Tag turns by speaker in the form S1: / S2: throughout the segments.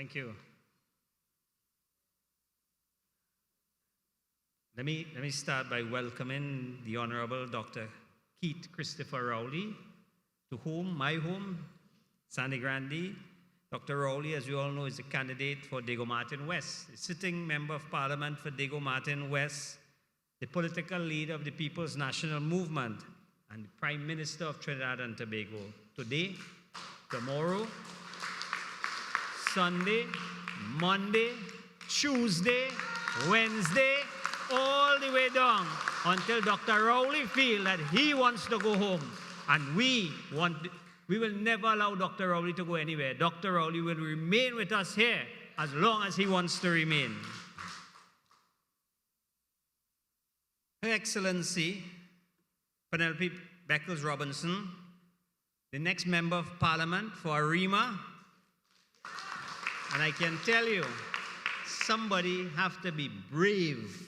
S1: Thank you. Let me start by welcoming the Honorable Dr. Keith Christopher Rowley, to whom, my home, Sangre Grande. Dr. Rowley, as you all know, is a candidate for Diego Martin West, a sitting member of Parliament for Diego Martin West, the political leader of the People's National Movement, and the Prime Minister of Trinidad and Tobago. Today, tomorrow, Sunday, Monday, Tuesday, Wednesday, all the way down until Dr. Rowley feels that he wants to go home. And we will never allow Dr. Rowley to go anywhere. Dr. Rowley will remain with us here as long as he wants to remain. Her Excellency, Penelope Beckles Robinson, the next Member of Parliament for Arima. And I can tell you, somebody have to be brave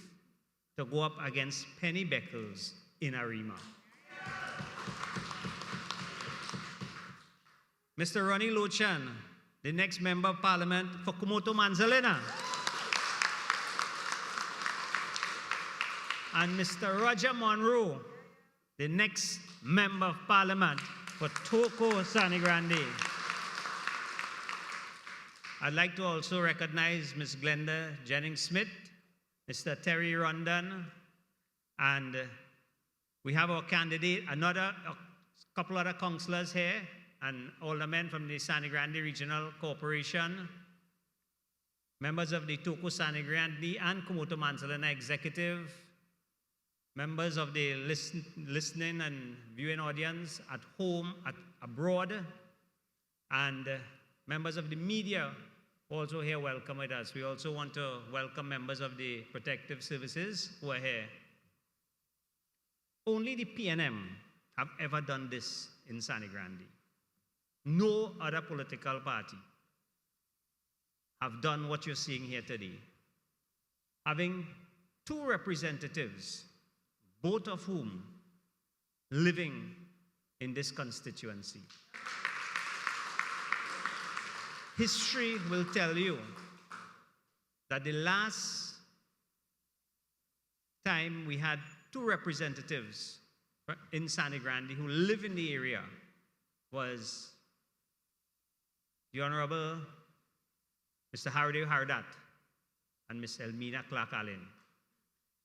S1: to go up against Penny Beckles in Arima. Mr. Ronnie Lochan, the next Member of Parliament for Kumoto Manzalena. And Mr. Roger Monroe, the next Member of Parliament for Toko Sangre Grande. I'd like to also recognize Ms. Glenda Jennings-Smith, Mr. Terry Rondon, and we have our candidate, a couple other councillors here, and aldermen from the Sangre Grande Regional Corporation, members of the Toko Sangre Grande and Kumoto Manzalena Executive, members of the listening and viewing audience at home, abroad, and members of the media also here welcome with us. We also want to welcome members of the protective services who are here. Only the PNM have ever done this in Sangre Grande. No other political party have done what you're seeing here today. Having two representatives, both of whom living in this constituency. History will tell you that the last time we had two representatives in Sangre Grande who live in the area was the Honorable Mr. Haradeo Hardat and Ms. Elmina Clark Allen.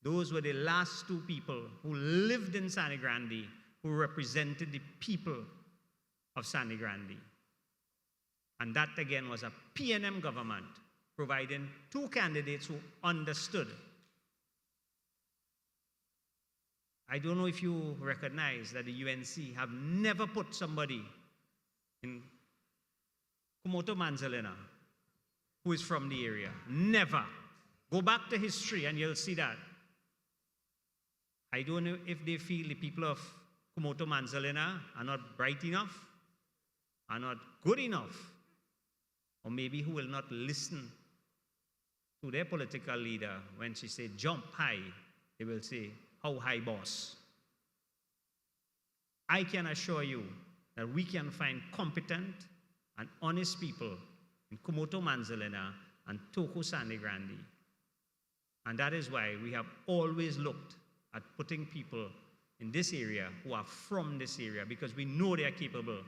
S1: Those were the last two people who lived in Sangre Grande who represented the people of Sangre Grande. And that again was a PNM government providing two candidates who understood. I don't know if you recognize that the UNC have never put somebody in Kumoto Manzalena who is from the area. Never. Go back to history and you'll see that. I don't know if they feel the people of Kumoto Manzalena are not bright enough, are not good enough, or maybe who will not listen to their political leader when she say jump high, they will say, how high, boss? I can assure you that we can find competent and honest people in Kumoto Manzalena and Toko Sangre Grande. And that is why we have always looked at putting people in this area who are from this area, because we know they are capable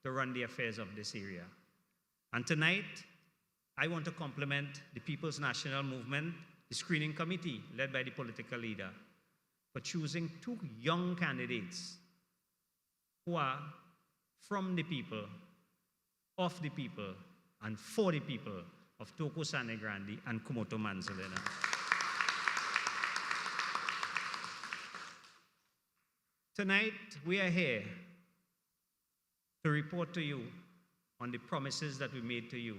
S1: to run the affairs of this area. And tonight, I want to compliment the People's National Movement, the screening committee led by the political leader, for choosing two young candidates who are from the people, of the people, and for the people of Toko Sangre Grande and Kumoto Manzalena. Tonight, we are here to report to you on the promises that we made to you.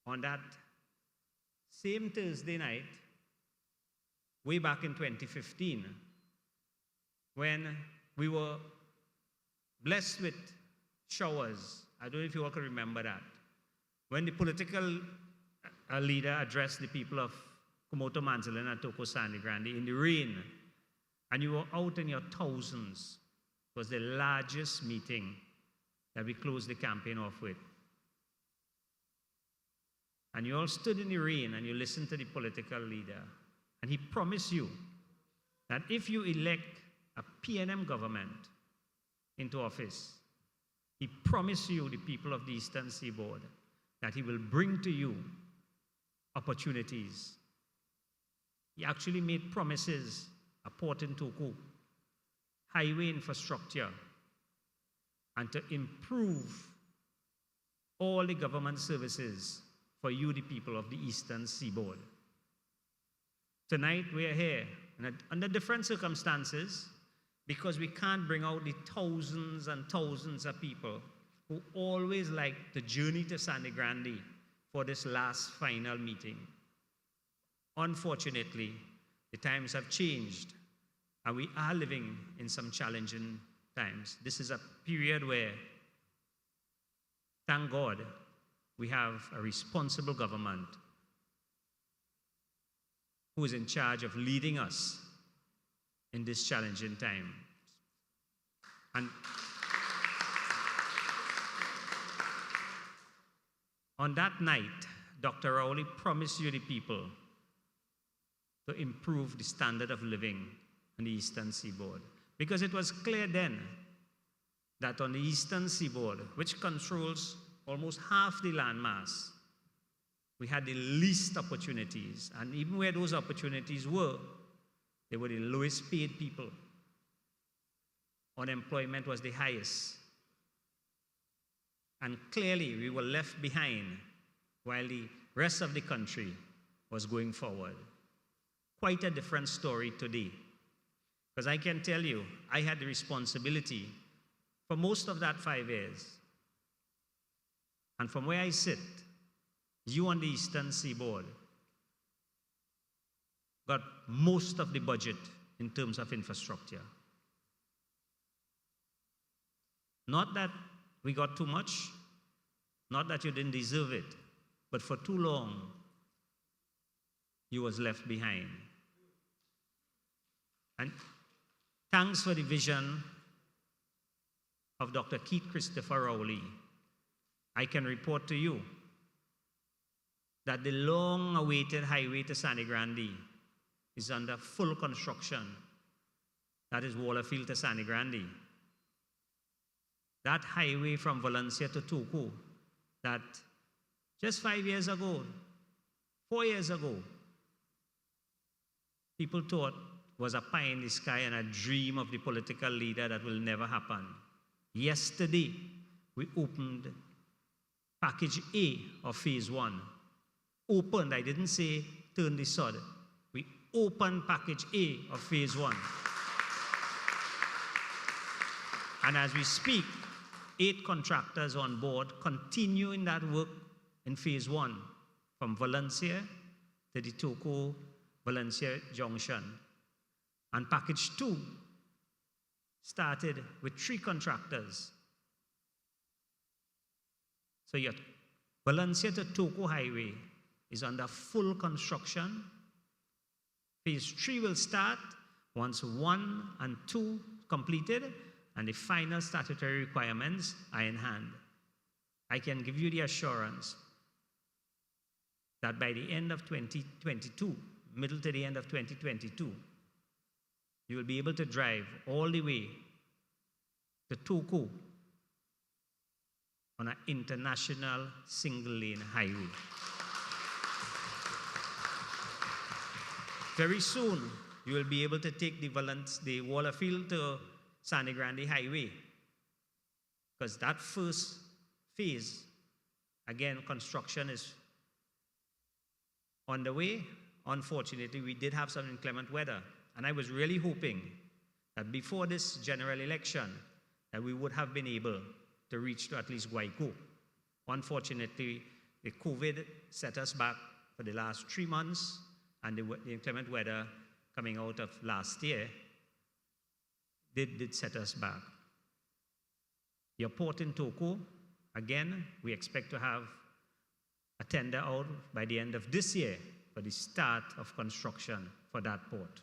S1: On that same Thursday night, way back in 2015, when we were blessed with showers. I don't know if you all can remember that. When the political leader addressed the people of Kumoto Manzalena and Toko Sangre Grande in the rain, and you were out in your thousands. It was the largest meeting that we closed the campaign off with. And you all stood in the rain and you listened to the political leader. And he promised you that if you elect a PNM government into office, he promised you, the people of the Eastern Seaboard, that he will bring to you opportunities. He actually made promises, a port in Toku, highway infrastructure, and to improve all the government services for you, the people of the Eastern Seaboard. Tonight we are here under different circumstances because we can't bring out the thousands and thousands of people who always like to journey to Sangre Grande for this last final meeting. Unfortunately, the times have changed and we are living in some challenging times. This is a period where, thank God, we have a responsible government who is in charge of leading us in this challenging time. And on that night, Dr. Rowley promised you, the people, to improve the standard of living on the Eastern Seaboard. Because it was clear then that on the Eastern Seaboard, which controls almost half the landmass, we had the least opportunities. And even where those opportunities were, they were the lowest paid people. Unemployment was the highest. And clearly, we were left behind while the rest of the country was going forward. Quite a different story today. Because I can tell you, I had the responsibility for most of that 5 years. And from where I sit, you on the Eastern Seaboard got most of the budget in terms of infrastructure. Not that we got too much, not that you didn't deserve it, but for too long, you was left behind. And thanks for the vision of Dr. Keith Christopher Rowley. I can report to you that the long-awaited highway to Sangre Grande is under full construction. That is Waterfield to Sangre Grande. That highway from Valencia to Toco, that just 5 years ago, 4 years ago, people thought was a pie in the sky and a dream of the political leader that will never happen. Yesterday, we opened package A of phase 1. Opened, I didn't say turn the sod. We opened package A of phase 1. And as we speak, 8 contractors on board continuing that work in phase 1 from Valencia to the Toco-Valencia junction. And package 2 started with 3 contractors. So your Valencia to Toco highway is under full construction. Phase 3 will start once 1 and 2 completed and the final statutory requirements are in hand. I can give you the assurance that by the end of 2022, middle to the end of 2022, you will be able to drive all the way to Toco on an international single-lane highway. Very soon, you will be able to take the Waterfield to Sangre Grande highway, because that first phase, again, construction is on the way. Unfortunately, we did have some inclement weather, and I was really hoping that before this general election, that we would have been able to reach to at least Guayco. Unfortunately, the COVID set us back for the last 3 months, and the inclement weather coming out of last year did set us back. Your port in Toco, again, we expect to have a tender out by the end of this year for the start of construction for that port.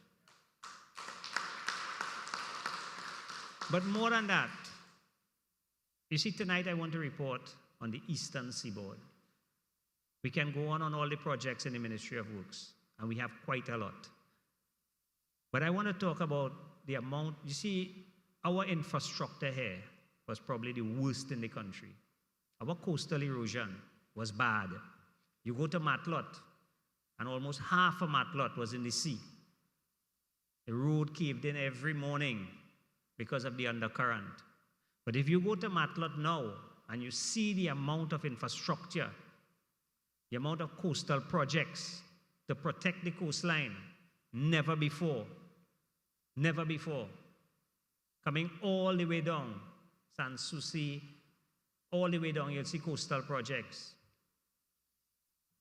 S1: But more than that, you see, tonight I want to report on the Eastern Seaboard. We can go on all the projects in the Ministry of Works, and we have quite a lot. But I want to talk about the amount. You see, our infrastructure here was probably the worst in the country. Our coastal erosion was bad. You go to Matlot, and almost half of Matlot was in the sea. The road caved in every morning because of the undercurrent. But if you go to Matlot now, and you see the amount of infrastructure, the amount of coastal projects to protect the coastline, never before. Never before. Coming all the way down, Sanssouci, all the way down, you'll see coastal projects.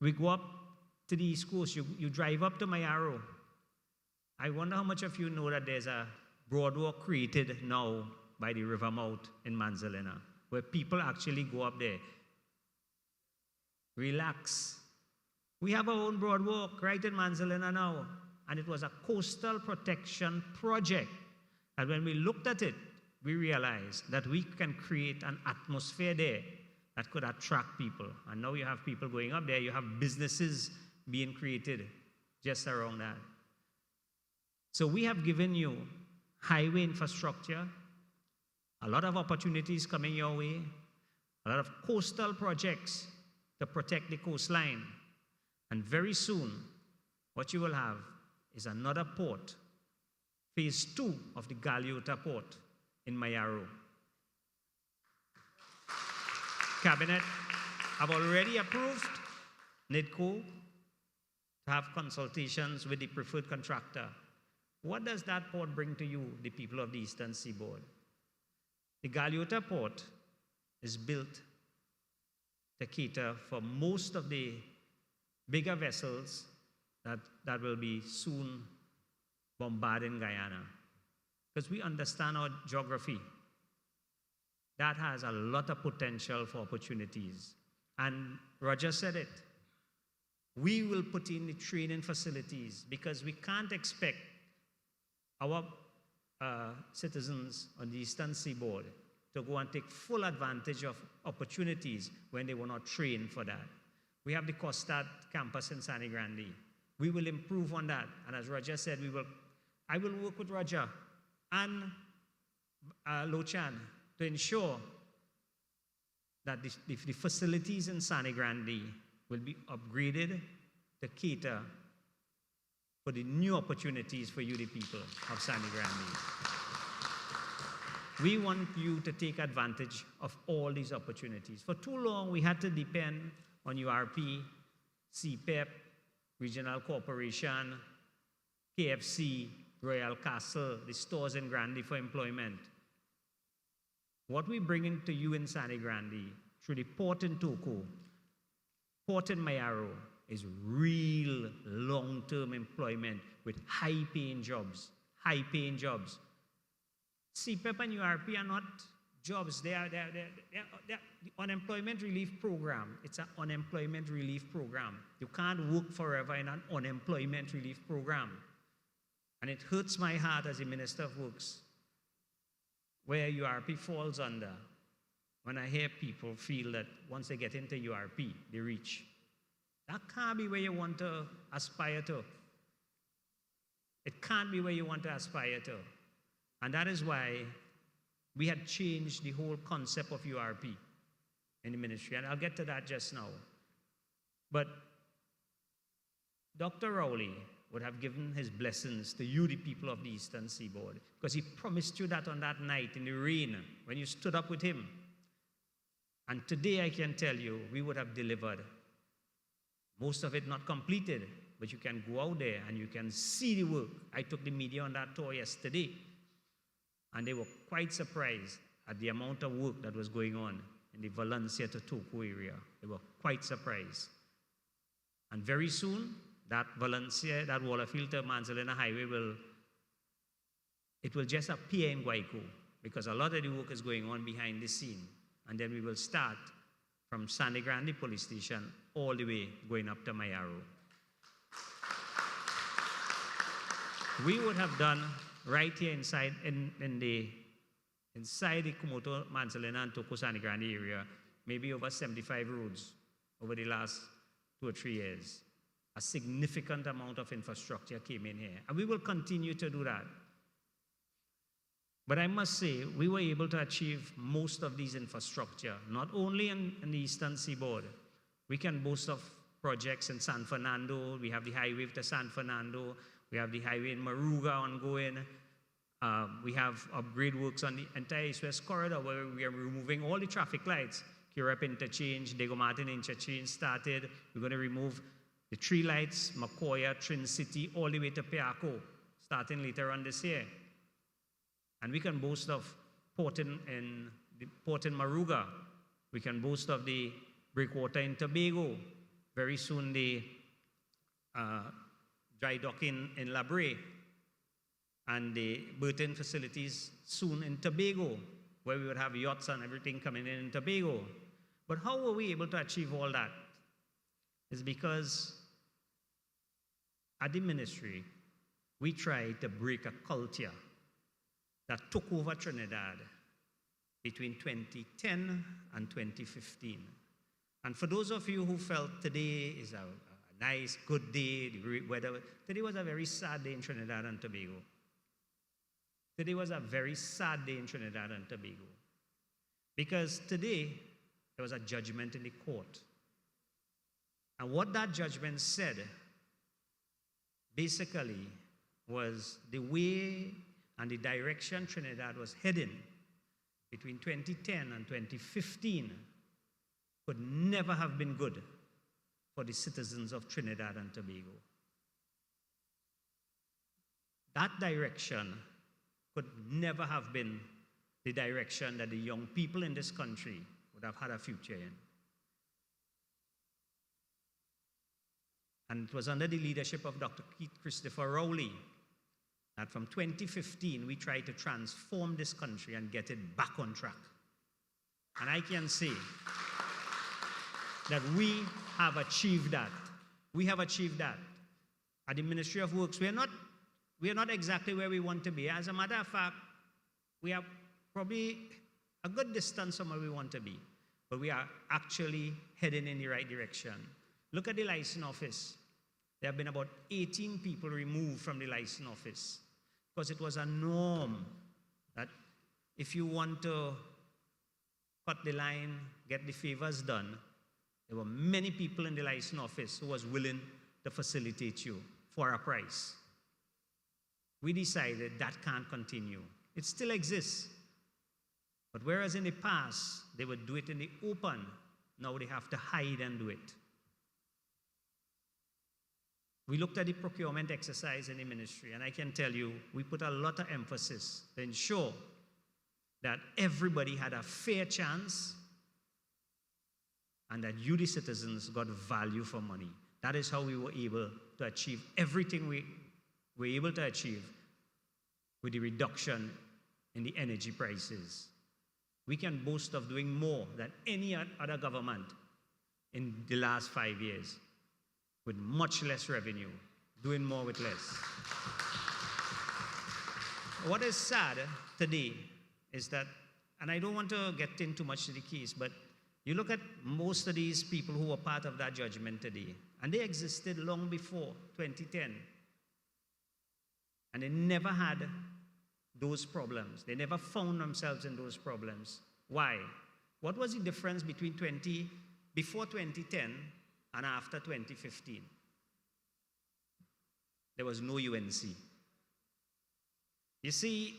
S1: We go up to the East Coast, you drive up to Mayaro. I wonder how much of you know that there's a boardwalk created now by the river mouth in Manzalena, where people actually go up there. Relax. We have our own boardwalk right in Manzalena now, and it was a coastal protection project. And when we looked at it, we realized that we can create an atmosphere there that could attract people. And now you have people going up there, you have businesses being created just around that. So we have given you highway infrastructure, a lot of opportunities coming your way, a lot of coastal projects to protect the coastline. And very soon, what you will have is another port, phase 2 of the Galeota port in Mayaro. Cabinet have already approved NIDCO to have consultations with the preferred contractor. What does that port bring to you, the people of the Eastern Seaboard? The Galeota port is built to cater for most of the bigger vessels that will be soon bombarding Guyana. Because we understand our geography. That has a lot of potential for opportunities. And Roger said it. We will put in the training facilities because we can't expect our citizens on the Eastern Seaboard to go and take full advantage of opportunities when they were not trained for that. We have the Costad campus in Sangre Grande. We will improve on that. And as Roger said, I will work with Roger and Lochan to ensure that the facilities in Sangre Grande will be upgraded to cater for the new opportunities for you, the people of Sangre Grande. We want you to take advantage of all these opportunities. For too long, we had to depend on URP, CPEP, Regional Corporation, KFC, Royal Castle, the stores in Grande for employment. What we bring into you in Sangre Grande through the port in Toko, port in Mayaro, is real long-term employment with high-paying jobs, high-paying jobs. CPEP and URP are not jobs. They are the unemployment relief program. It's an unemployment relief program. You can't work forever in an unemployment relief program. And it hurts my heart as a Minister of Works, where URP falls under, when I hear people feel that once they get into URP, they reach. That can't be where you want to aspire to. It can't be where you want to aspire to. And that is why we had changed the whole concept of URP in the ministry. And I'll get to that just now. But Dr. Rowley would have given his blessings to you, the people of the Eastern Seaboard, because he promised you that on that night in the rain when you stood up with him. And today I can tell you, we would have delivered. Most of it not completed, but you can go out there and you can see the work. I took the media on that tour yesterday, and they were quite surprised at the amount of work that was going on in the Valencia to Toko area. They were quite surprised. And very soon, that Valencia, that Waterfield to Manzalena highway will just appear in Guayco, because a lot of the work is going on behind the scene. And then we will start from Sangre Grande police station all the way going up to Mayaro. We would have done right here inside the Kumoto, Manzalena, and Toko Sangre Grande area, maybe over 75 roads over the last 2 or 3 years. A significant amount of infrastructure came in here, and we will continue to do that. But I must say, we were able to achieve most of these infrastructure, not only in the Eastern Seaboard. We can boast of projects in San Fernando. We have the highway to San Fernando. We have the highway in Moruga ongoing. We have upgrade works on the entire East-West corridor where we are removing all the traffic lights. Kirep Interchange, Diego Martin Interchange started. We're going to remove the 3 lights, Macoya, Trin City, all the way to Piaco, starting later on this year. And we can boast of port in Moruga. We can boast of the breakwater in Tobago. Very soon the dry docking in La Brea. And the berthing facilities soon in Tobago, where we would have yachts and everything coming in Tobago. But how were we able to achieve all that? It's because at the ministry, we tried to break a culture that took over Trinidad between 2010 and 2015. And for those of you who felt today is a nice, good day, the great weather, today was a very sad day in Trinidad and Tobago. Today was a very sad day in Trinidad and Tobago. Because today, there was a judgment in the court. And what that judgment said, basically, was the way and the direction Trinidad was heading between 2010 and 2015 could never have been good for the citizens of Trinidad and Tobago. That direction could never have been the direction that the young people in this country would have had a future in. And it was under the leadership of Dr. Keith Christopher Rowley that from 2015 we tried to transform this country and get it back on track. And I can say that we have achieved that. We have achieved that. At the Ministry of Works, we are not exactly where we want to be. As a matter of fact, we are probably a good distance from where we want to be, but we are actually heading in the right direction. Look at the license office. There have been about 18 people removed from the license office because it was a norm that if you want to cut the line, get the favors done, there were many people in the license office who was willing to facilitate you for a price. We decided that can't continue. It still exists. But whereas in the past, they would do it in the open, now they have to hide and do it. We looked at the procurement exercise in the ministry, and I can tell you, we put a lot of emphasis to ensure that everybody had a fair chance and that you, the citizens, got value for money. That is how we were able to achieve everything we were able to achieve with the reduction in the energy prices. We can boast of doing more than any other government in the last 5 years with much less revenue, doing more with less. What is sad today is that, and I don't want to get into much of the case, but you look at most of these people who were part of that judgment today, and they existed long before 2010. And they never had those problems. They never found themselves in those problems. Why? What was the difference between before 2010 and after 2015? There was no UNC. You see,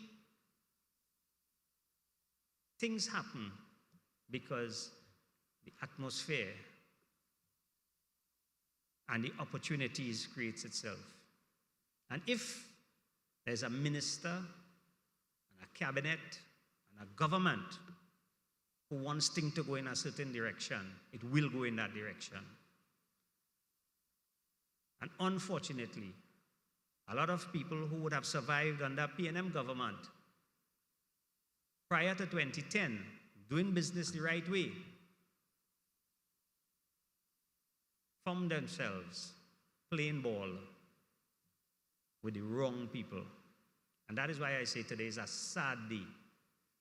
S1: things happen because the atmosphere and the opportunities creates itself. And if there's a minister and a cabinet and a government who wants things to go in a certain direction, it will go in that direction. And unfortunately, a lot of people who would have survived under PNM government prior to 2010, doing business the right way, found themselves playing ball with the wrong people. And that is why I say today is a sad day.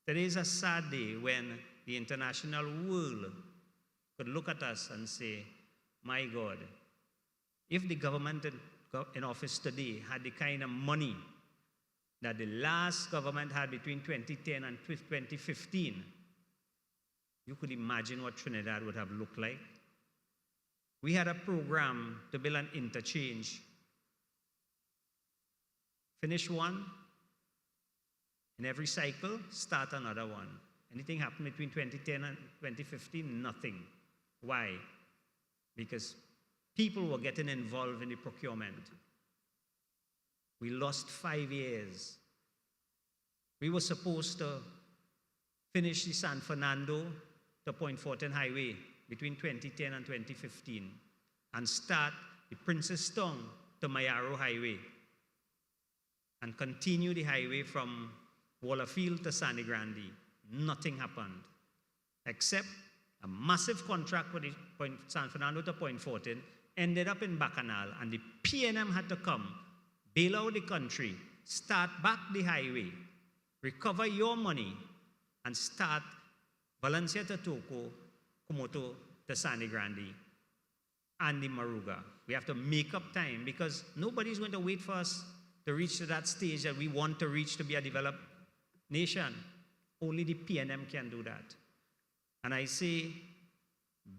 S1: Today is a sad day when the international world could look at us and say, My God, if the government in office today had the kind of money that the last government had between 2010 and 2015, you could imagine what Trinidad would have looked like. We had a program to build an interchange. Finish one, in every cycle, start another one. Anything happened between 2010 and 2015? Nothing. Why? Because people were getting involved in the procurement. We lost 5 years. We were supposed to finish the San Fernando to Point Fortin Highway between 2010 and 2015 and start the Princess Tongue to Mayaro Highway and continue the highway from Wallerfield to Sangre Grande. Nothing happened except a massive contract for the San Fernando to Point Fortin ended up in Bacchanal, and the PNM had to come, bail out the country, start back the highway, recover your money, and start Valencia to Toco, Kumoto to Sangre Grande, and the Maruga. We have to make up time because nobody's going to wait for us to reach to that stage that we want to reach to be a developed nation. Only the PNM can do that. And I say,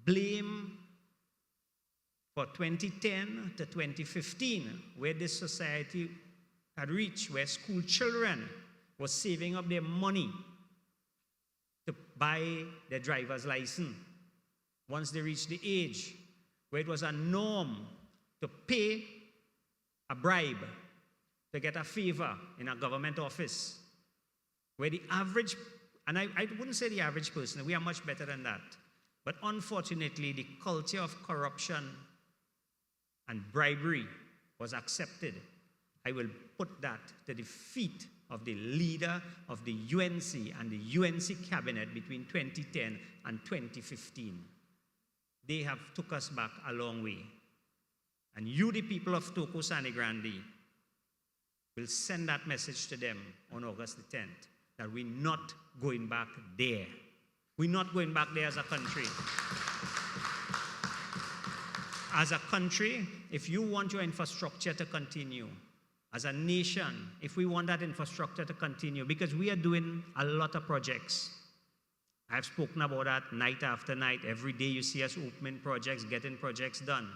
S1: blame for 2010 to 2015, where this society had reached, where school children were saving up their money to buy their driver's license once they reached the age, where it was a norm to pay a bribe to get a favor in a government office, where the average, and I wouldn't say the average person, we are much better than that, but unfortunately the culture of corruption and bribery was accepted. I will put that to the feet of the leader of the UNC and the UNC cabinet between 2010 and 2015. They have took us back a long way. And you, the people of Toco Sangre Grande, will send that message to them on August the 10th, that we're not going back there. We're not going back there as a country. As a country, if you want your infrastructure to continue, as a nation, if we want that infrastructure to continue, because we are doing a lot of projects. I've spoken about that night after night. Every day you see us opening projects, getting projects done.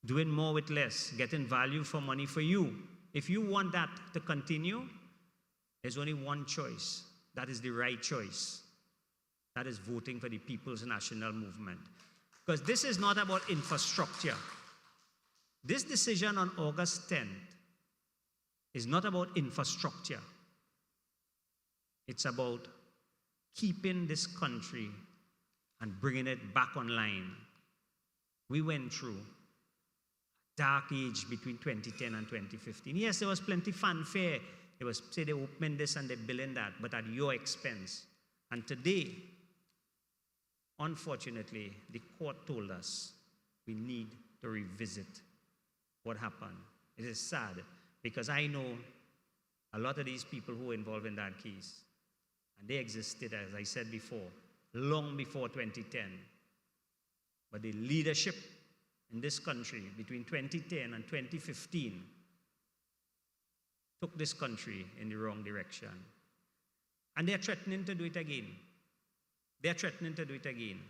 S1: Doing more with less, getting value for money for you. If you want that to continue, there's only one choice. That is the right choice. That is voting for the People's National Movement. Because this is not about infrastructure. This decision on August 10th is not about infrastructure. It's about keeping this country and bringing it back online. We went through a dark age between 2010 and 2015. Yes, there was plenty fanfare. They was say they opened this and they billing that, but at your expense. And today, unfortunately, the court told us we need to revisit what happened. It is sad because I know a lot of these people who were involved in that case, and they existed, as I said before, long before 2010. But the leadership in this country between 2010 and 2015 took this country in the wrong direction. And they're threatening to do it again. They're threatening to do it again.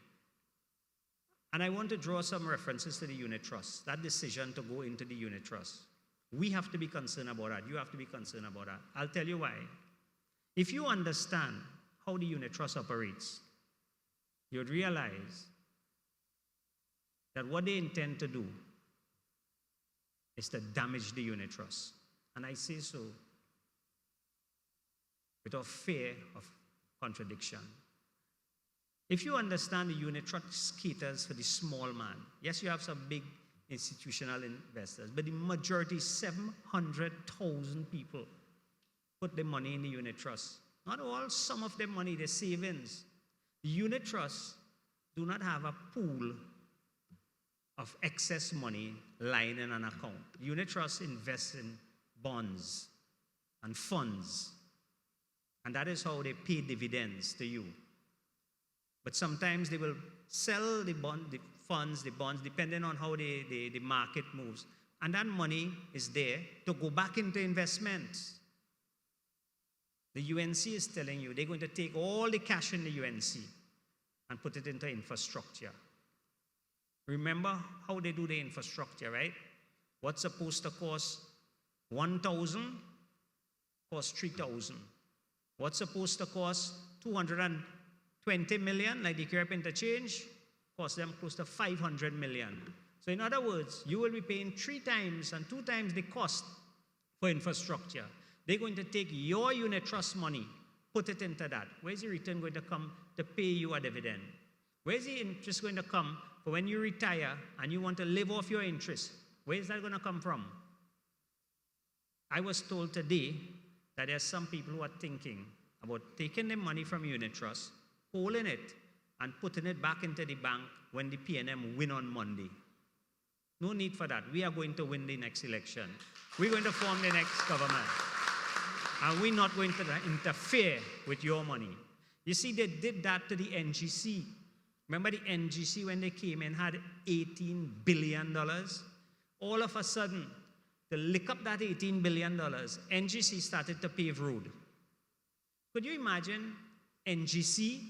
S1: And I want to draw some references to the unit trust, that decision to go into the unit trust. We have to be concerned about that. You have to be concerned about that. I'll tell you why. If you understand how the unit trust operates, you'd realize that what they intend to do is to damage the unit trust. And I say so without fear of contradiction. If you understand the unit trust caters for the small man, yes, you have some big institutional investors, but the majority, 700,000 people, put their money in the unit trust. Not all, some of their money, their savings. The unit trusts do not have a pool of excess money lying in an account. The unit trust invests in bonds and funds, and that is how they pay dividends to you. But sometimes they will sell the funds, the bonds, depending on how the market moves. And that money is there to go back into investments. The UNC is telling you they're going to take all the cash in the UNC and put it into infrastructure. Remember how they do the infrastructure, right? What's supposed to cost 1,000 costs 3,000. What's supposed to cost 220 million, like the Carib interchange, cost them close to 500 million. So in other words, you will be paying 3 times and 2 times the cost for infrastructure. They're going to take your unit trust money, put it into that. Where's the return going to come to pay you a dividend? Where's the interest going to come for when you retire and you want to live off your interest? Where is that going to come from? I was told today that there are some people who are thinking about taking the money from unit trust, holding it, and putting it back into the bank when the PNM win on Monday. No need for that. We are going to win the next election. We're going to form the next government. And we're not going to interfere with your money. You see, they did that to the NGC. Remember the NGC when they came and had $18 billion? All of a sudden, to lick up that $18 billion, NGC started to pave road. Could you imagine NGC,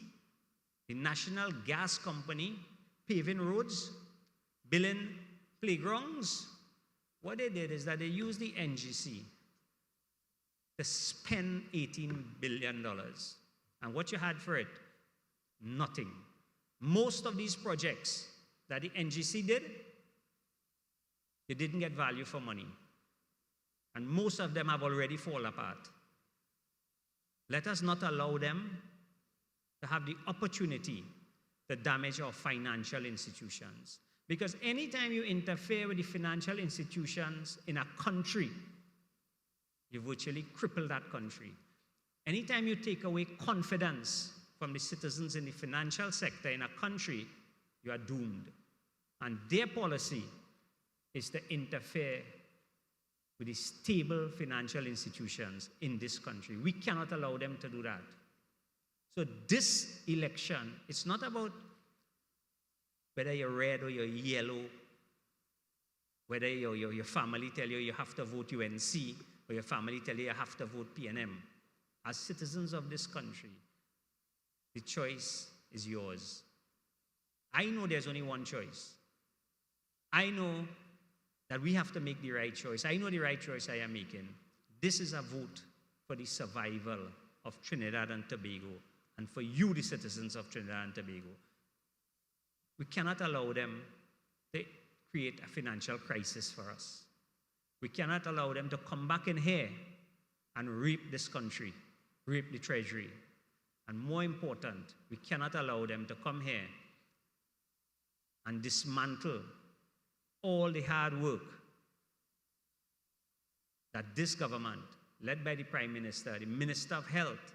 S1: the National Gas Company, paving roads, building playgrounds? What they did is that they used the NGC to spend $18 billion. And what you had for it? Nothing. Most of these projects that the NGC did, they didn't get value for money. And most of them have already fallen apart. Let us not allow them to have the opportunity to damage our financial institutions. Because anytime you interfere with the financial institutions in a country, you virtually cripple that country. Anytime you take away confidence from the citizens in the financial sector in a country, you are doomed. And their policy is to interfere with the stable financial institutions in this country. We cannot allow them to do that. So this election, it's not about whether you're red or you're yellow, whether your family tell you have to vote UNC, or your family tell you have to vote PNM. As citizens of this country, the choice is yours. I know there's only one choice. I know that we have to make the right choice. I know the right choice I am making. This is a vote for the survival of Trinidad and Tobago, and for you, the citizens of Trinidad and Tobago. We cannot allow them to create a financial crisis for us. We cannot allow them to come back in here and rape this country, rape the treasury. And more important, we cannot allow them to come here and dismantle all the hard work that this government, led by the Prime Minister, the Minister of Health,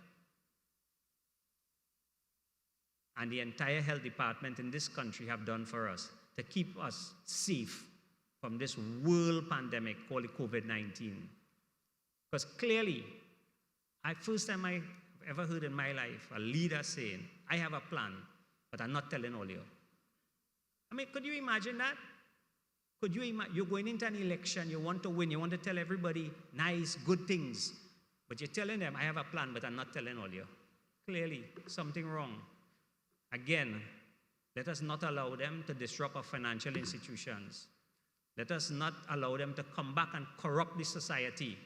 S1: and the entire health department in this country have done for us to keep us safe from this world pandemic called COVID-19. Because clearly, first time I ever heard in my life a leader saying, I have a plan, but I'm not telling all you. I mean, could you imagine that? Could you imagine, you're going into an election, you want to win, you want to tell everybody nice, good things, but you're telling them, I have a plan, but I'm not telling all you. Clearly, something wrong. Again, let us not allow them to disrupt our financial institutions. Let us not allow them to come back and corrupt the society.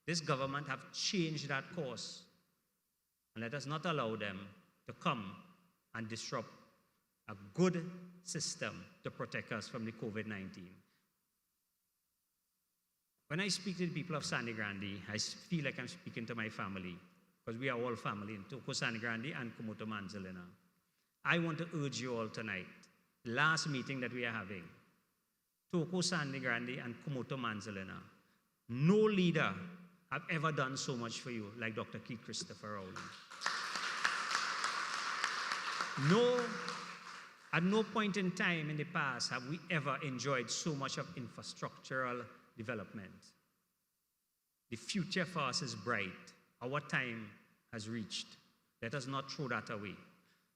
S1: This government have changed that course. And let us not allow them to come and disrupt a good system to protect us from the COVID-19. When I speak to the people of Sangre Grande, I feel like I'm speaking to my family, because we are all family in Toko Sangre Grande and Kumoto Manzalina. I want to urge you all tonight, last meeting that we are having, Toko Sangre Grande and Kumoto Manzalina. No leader have ever done so much for you like Dr. Keith Christopher Rowley. At no point in time in the past have we ever enjoyed so much of infrastructural development. The future for us is bright. Our time has reached. Let us not throw that away.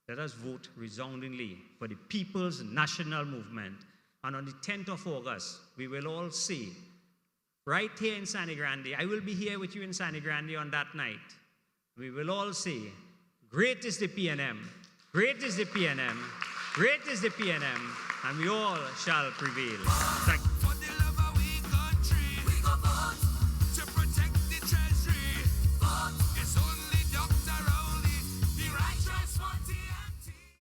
S1: Let us vote resoundingly for the People's National Movement. And on the 10th of August, we will all say, right here in Sangre Grande, I will be here with you in Sangre Grande on that night. We will all say, great is the PNM, great is the PNM, great is the PNM, and we all shall prevail. Thank you.